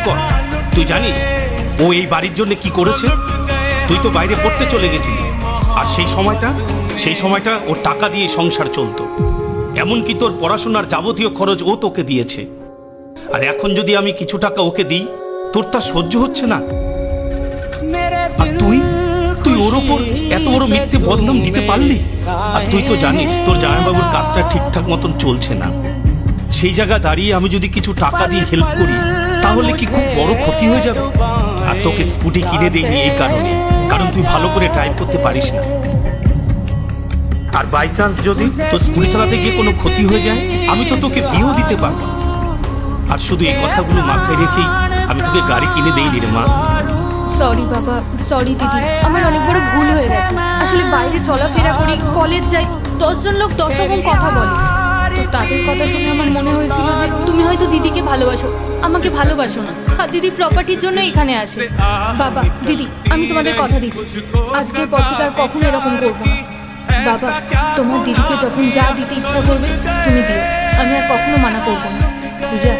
কর। তুই জানিস ও এই বাড়ির জন্য কি করেছে? তুই তো বাইরে পড়তে চলে গেছিলি, আর সেই সময়টা ওর টাকা দিয়ে সংসার চলতো। এমনকি তোর পড়াশোনার যাবতীয় খরচ ও তোকে দিয়েছে। আর এখন যদি আমি কিছু টাকা ওকে দিই, তোর তা সহ্য হচ্ছে না। আর তুই ওর ওপর এত বড় মিথ্যে বদনাম দিতে পারলি? আর তুই তো জানিস তোর জামাইবাবুর কাজটা ঠিকঠাক মতন চলছে না। সেই জায়গা দাঁড়িয়ে আমি যদি কিছু টাকা দিয়ে হেল্প করি, তাহলে কি খুব বড় ক্ষতি হয়ে যাবে? আর তোকে স্কুটি কিনে দেয়নি এই কারণ তুই ভালো করে ড্রাইভ করতে পারিস না। আর বাই চান্স যদি তোর স্কুটি চালাতে গিয়ে কোনো ক্ষতি হয়ে যায়, আমি তো তোকে বিয়েও দিতে পারবো। আর শুধু এই কথাগুলো মাথায় রেখেই আমি তোকে গাড়ি কিনে দেইনি রে মা। সরি বাবা, সরি দিদি, আমার অনেক বড় ভুল হয়ে গেছে। আসলে বাইরে চলাফেরা করি, কলেজ যাই, 10 জন লোক 10 রকম কথা বলে। তো তাদের কথা শুনে আমার মনে হয়েছিল যে তুমি হয়তো দিদিকে ভালোবাসো, আমাকে ভালোবাসো না, আর দিদি প্রপার্টির জন্য এখানে আসে। বাবা দিদি, আমি তোমাদের কথা দিচ্ছি, আজকের পর থেকে আর কখনো এরকম করবো না। বাবা, তোমার দিদিকে যখন যা দিতে ইচ্ছা করবে তুমি দিও, আমি আর কখনো মানা করবো না। পূজা।